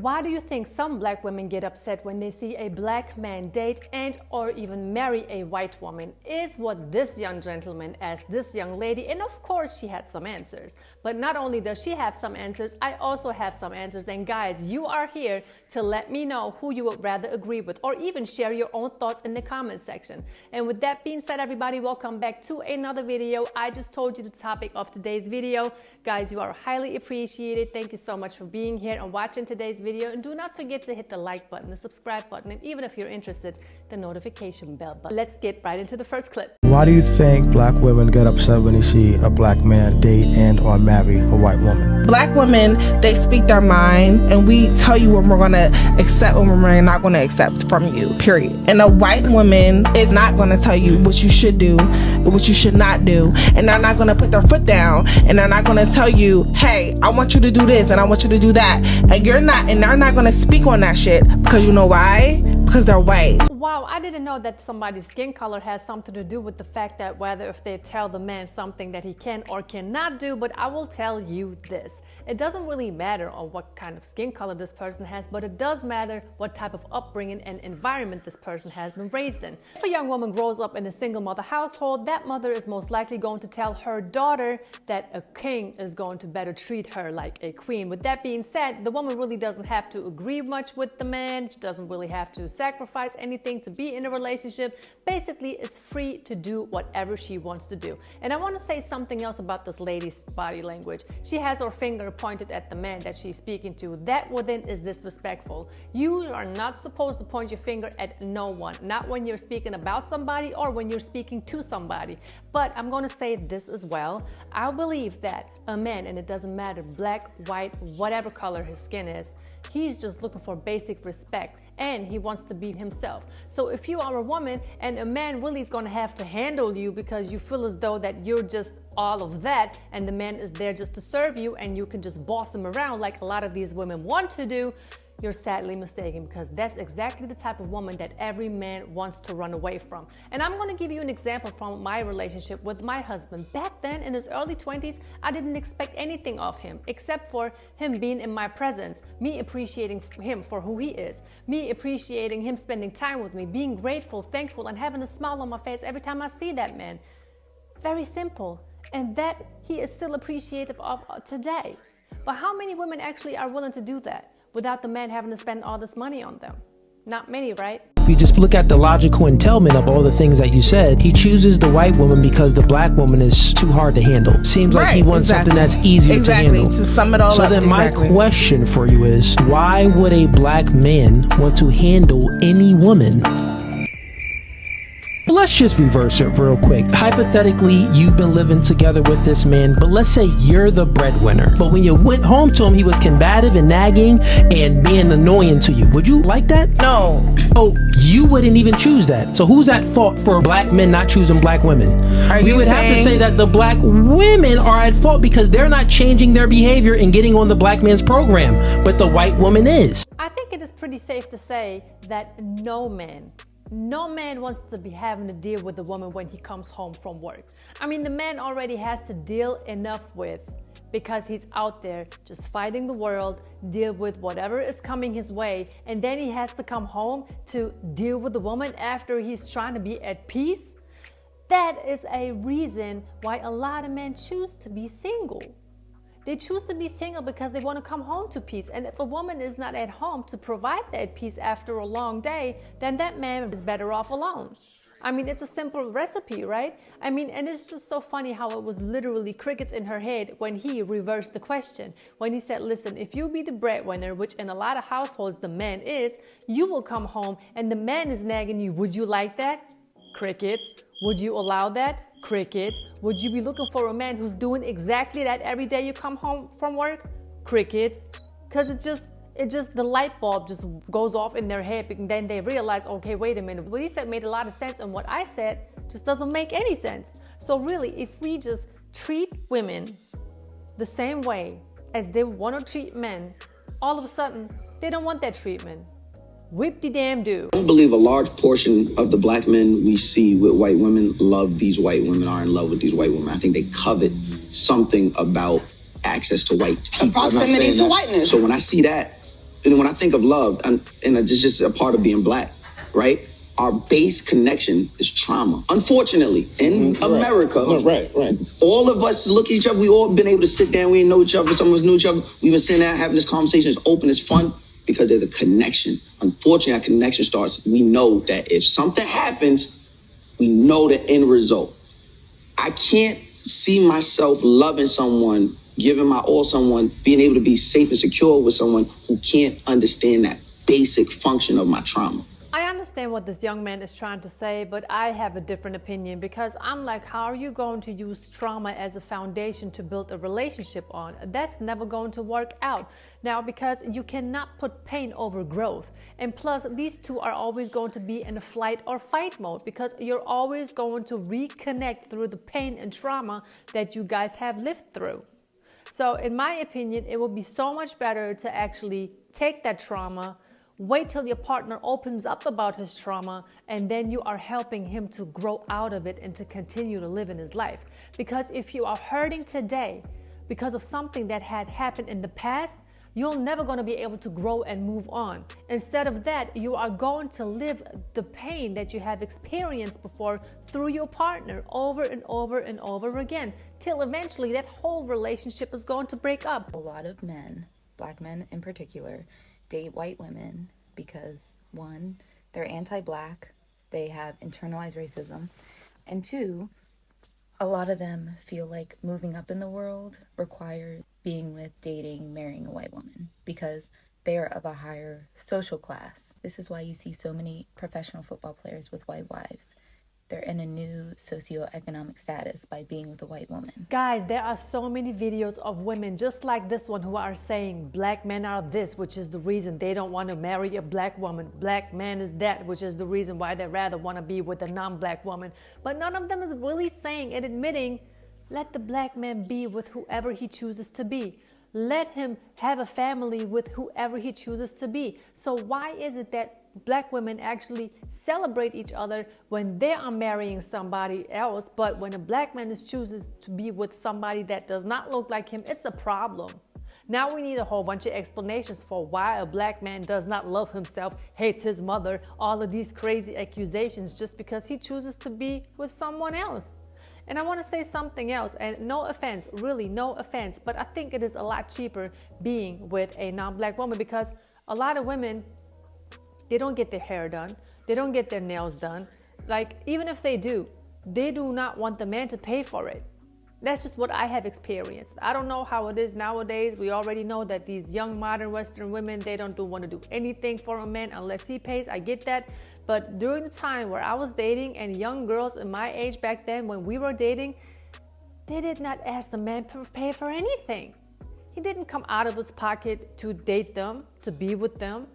Why do you think some black women get upset when they see a black man date and or even marry a white woman? Is what this young gentleman asked this young lady, and of course she had some answers. But not only does she have some answers, I also have some answers. And guys, you are here to let me know who you would rather agree with, or even share your own thoughts in the comment section. And with that being said, everybody, welcome back to another video. I just told you the topic of today's video. Guys, you are highly appreciated. Thank you so much for being here and watching today's video. And do not forget to hit the like button, the subscribe button, and even if you're interested, the notification bell button. Let's get right into the first clip. Why do you think black women get upset when they see a black man date and or marry a white woman? Black women, they speak their mind, and we tell you what we're going to accept and what we're not going to accept from you, period. And a white woman is not going to tell you what you should do, what you should not do, and they're not going to put their foot down, and they're not going to tell you, hey, I want you to do this and I want you to do that, and you're not, and they're not going to speak on that shit, because you know why? Because they're white. Wow, I didn't know that somebody's skin color has something to do with the fact that whether if they tell the man something that he can or cannot do. But I will tell you this. It doesn't really matter on what kind of skin color this person has, but it does matter what type of upbringing and environment this person has been raised in. If a young woman grows up in a single mother household, that mother is most likely going to tell her daughter that a king is going to better treat her like a queen. With that being said, the woman really doesn't have to agree much with the man. She doesn't really have to sacrifice anything to be in a relationship. Basically, is free to do whatever she wants to do. And I want to say something else about this lady's body language. She has her finger pointed at the man that she's speaking to. That within is disrespectful. You are not supposed to point your finger at no one, not when you're speaking about somebody or when you're speaking to somebody. But I'm going to say this as well. I believe that a man, and it doesn't matter, black, white, whatever color his skin is, he's just looking for basic respect, and he wants to be himself. So if you are a woman and a man really is going to have to handle you because you feel as though that you're just all of that, and the man is there just to serve you and you can just boss him around like a lot of these women want to do, you're sadly mistaken, because that's exactly the type of woman that every man wants to run away from. And I'm going to give you an example from my relationship with my husband. Back then in his early 20s, I didn't expect anything of him except for him being in my presence, me appreciating him for who he is, me appreciating him spending time with me, being grateful, thankful, and having a smile on my face every time I see that man. Very simple. And that he is still appreciative of today. But how many women actually are willing to do that without the man having to spend all this money on them? Not many, right? If you just look at the logical entailment of all the things that you said, he chooses the white woman because the black woman is too hard to handle. Seems like he wants something that's easier to handle. To sum it all up. So then my question for you is, why would a black man want to handle any woman? Let's just reverse it real quick. Hypothetically, you've been living together with this man, but let's say you're the breadwinner. But when you went home to him, he was combative and nagging and being annoying to you. Would you like that? No. Oh, you wouldn't even choose that. So who's at fault for black men not choosing black women? We would have to say that the black women are at fault because they're not changing their behavior and getting on the black man's program, but the white woman is. I think it is pretty safe to say that no man wants to be having to deal with a woman when he comes home from work. I mean, the man already has to deal enough with, because he's out there just fighting the world, deal with whatever is coming his way, and then he has to come home to deal with the woman after he's trying to be at peace. That is a reason why a lot of men choose to be single. They choose to be single because they want to come home to peace. And if a woman is not at home to provide that peace after a long day, then that man is better off alone. I mean, it's a simple recipe, right? I mean, and it's just so funny how it was literally crickets in her head when he reversed the question. When he said, listen, if you be the breadwinner, which in a lot of households the man is, you will come home and the man is nagging you. Would you like that? Crickets. Would you allow that? Crickets. Would you be looking for a man who's doing exactly that every day you come home from work? Crickets. Because it just the light bulb just goes off in their head, and then they realize, okay, wait a minute, what he said made a lot of sense, and what I said just doesn't make any sense. So really, if we just treat women the same way as they want to treat men, all of a sudden they don't want that treatment. Whip-de-damn-do. I believe a large portion of the black men we see with white women love these white women, are in love with these white women. I think they covet something about access to white people. Proximity to whiteness. So when I see that, And when I think of love, and it's just a part of being black, right? Our base connection is trauma. Unfortunately, in America, right. all of us look at each other. We all been able to sit down. We didn't know each other. Some of us knew each other. We've been sitting down having this conversation. It's open. It's fun because there's a connection. Unfortunately, that connection starts. We know that if something happens, we know the end result. I can't see myself loving someone, giving my all to someone, being able to be safe and secure with someone who can't understand that basic function of my trauma. I understand what this young man is trying to say, but I have a different opinion because I'm like, how are you going to use trauma as a foundation to build a relationship on? That's never going to work out. Now, because you cannot put pain over growth. And plus, these two are always going to be in a flight or fight mode because you're always going to reconnect through the pain and trauma that you guys have lived through. So in my opinion, it would be so much better to actually take that trauma, wait till your partner opens up about his trauma, and then you are helping him to grow out of it and to continue to live in his life. Because if you are hurting today because of something that had happened in the past, you're never going to be able to grow and move on. Instead of that, you are going to live the pain that you have experienced before through your partner over and over and over again, till eventually that whole relationship is going to break up. A lot of men, black men in particular, date white women because, one, they're anti-black, they have internalized racism, and two, a lot of them feel like moving up in the world requires being with, dating, marrying a white woman because they are of a higher social class. This is why you see so many professional football players with white wives. They're in a new socioeconomic status by being with a white woman. Guys, there are so many videos of women just like this one who are saying black men are this, which is the reason they don't want to marry a black woman. Black man is that, which is the reason why they rather want to be with a non-black woman. But none of them is really saying and admitting, let the black man be with whoever he chooses to be. Let him have a family with whoever he chooses to be. So why is it that black women actually celebrate each other when they are marrying somebody else, but when a black man chooses to be with somebody that does not look like him, it's a problem? Now we need a whole bunch of explanations for why a black man does not love himself, hates his mother, all of these crazy accusations just because he chooses to be with someone else. And I want to say something else, and no offense, really no offense, but I think it is a lot cheaper being with a non-black woman because a lot of women, they don't get their hair done, they don't get their nails done. Like, even if they do not want the man to pay for it. That's just what I have experienced. I don't know how it is nowadays. We already know that these young modern Western women, they don't want to do anything for a man unless he pays. I get that. But during the time where I was dating and young girls in my age back then when we were dating, they did not ask the man to pay for anything. He didn't come out of his pocket to date them, to be with them.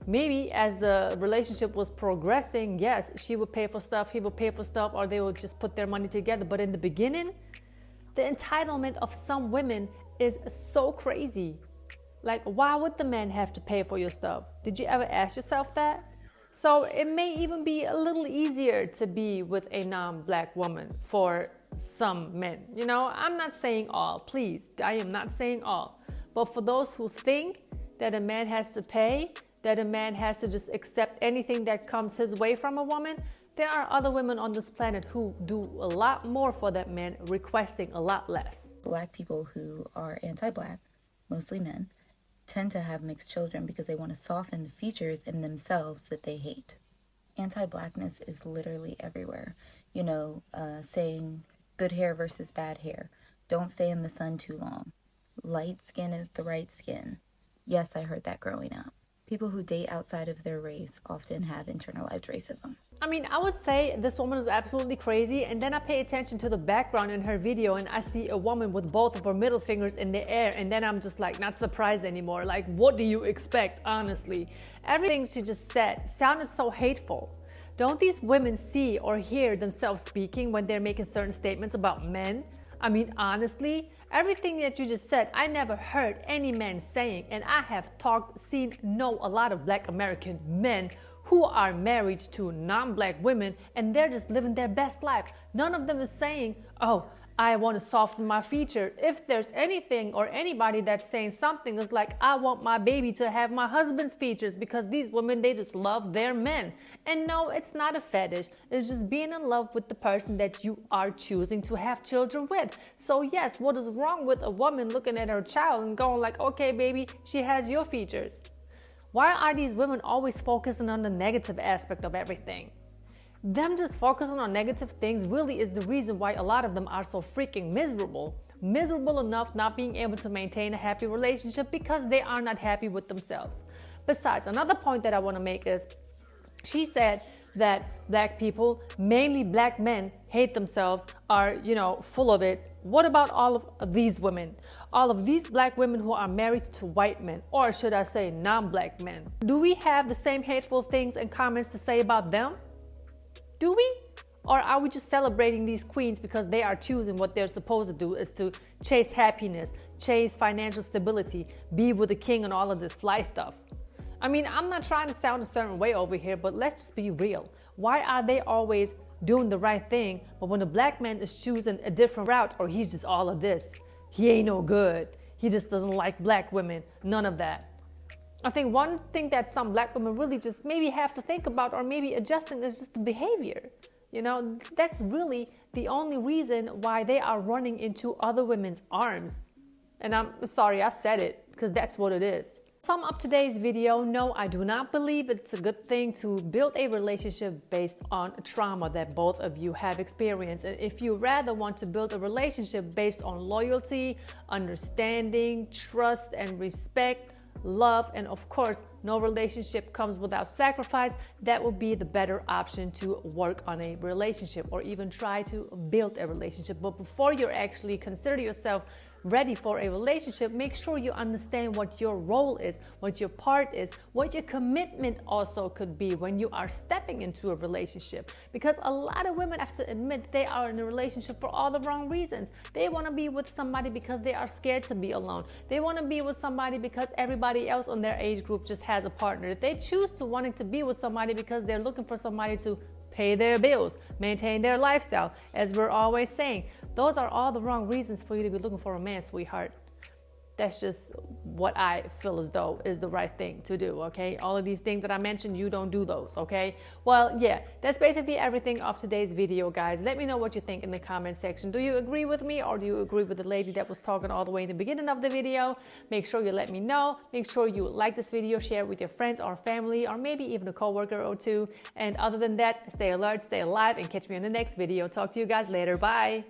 Maybe as the relationship was progressing, yes, she would pay for stuff, he would pay for stuff, or they would just put their money together. But in the beginning, the entitlement of some women is so crazy. Like, why would the man have to pay for your stuff? Did you ever ask yourself that? So it may even be a little easier to be with a non-black woman for some men. You know, I'm not saying all, please. I am not saying all. But for those who think that a man has to pay, that a man has to just accept anything that comes his way from a woman, there are other women on this planet who do a lot more for that man, requesting a lot less. Black people who are anti-black, mostly men, tend to have mixed children because they want to soften the features in themselves that they hate. Anti-blackness is literally everywhere. You know, saying good hair versus bad hair. Don't stay in the sun too long. Light skin is the right skin. Yes, I heard that growing up. People who date outside of their race often have internalized racism. I mean, I would say this woman is absolutely crazy, and then I pay attention to the background in her video and I see a woman with both of her middle fingers in the air, and then I'm just like not surprised anymore. Like, what do you expect, honestly? Everything she just said sounded so hateful. Don't these women see or hear themselves speaking when they're making certain statements about men? I mean, honestly, everything that you just said, I never heard any man saying, and I have know a lot of black American men who are married to non-black women and they're just living their best life. None of them is saying, oh, I want to soften my feature. If there's anything or anybody that's saying something is like, I want my baby to have my husband's features, because these women, they just love their men. And no, it's not a fetish. It's just being in love with the person that you are choosing to have children with. So yes, what is wrong with a woman looking at her child and going like, okay, baby, she has your features? Why are these women always focusing on the negative aspect of everything? Them just focusing on negative things really is the reason why a lot of them are so freaking miserable. Miserable enough not being able to maintain a happy relationship because they are not happy with themselves. Besides, another point that I want to make is, she said that black people, mainly black men, hate themselves, are, full of it. What about all of these women? All of these black women who are married to white men, or should I say non-black men? Do we have the same hateful things and comments to say about them? Do we? Or are we just celebrating these queens because they are choosing what they're supposed to do, is to chase happiness, chase financial stability, be with the king and all of this fly stuff? I mean, I'm not trying to sound a certain way over here, but let's just be real. Why are they always doing the right thing, but when a black man is choosing a different route, or he's just all of this, he ain't no good, he just doesn't like black women, none of that. I think one thing that some black women really just maybe have to think about, or maybe adjusting, is just the behavior. That's really the only reason why they are running into other women's arms. And I'm sorry I said it, because that's what it is. Sum up today's video, no, I do not believe it's a good thing to build a relationship based on trauma that both of you have experienced. And if you rather want to build a relationship based on loyalty, understanding, trust, and respect, love, and of course, no relationship comes without sacrifice, that would be the better option to work on a relationship, or even try to build a relationship. But before you actually consider yourself ready for a relationship, make sure you understand what your role is, what your part is, what your commitment also could be when you are stepping into a relationship. Because a lot of women have to admit they are in a relationship for all the wrong reasons. They want to be with somebody because they are scared to be alone. They want to be with somebody because everybody else on their age group just has a partner. They choose to wanting to be with somebody because they're looking for somebody to pay their bills, maintain their lifestyle. As we're always saying, those are all the wrong reasons for you to be looking for a man, sweetheart. That's just what I feel as though is the right thing to do, okay? All of these things that I mentioned, you don't do those, okay? Well, yeah, that's basically everything of today's video, guys. Let me know what you think in the comment section. Do you agree with me, or do you agree with the lady that was talking all the way in the beginning of the video? Make sure you let me know. Make sure you like this video, share it with your friends or family, or maybe even a coworker or two. And other than that, stay alert, stay alive, and catch me in the next video. Talk to you guys later. Bye.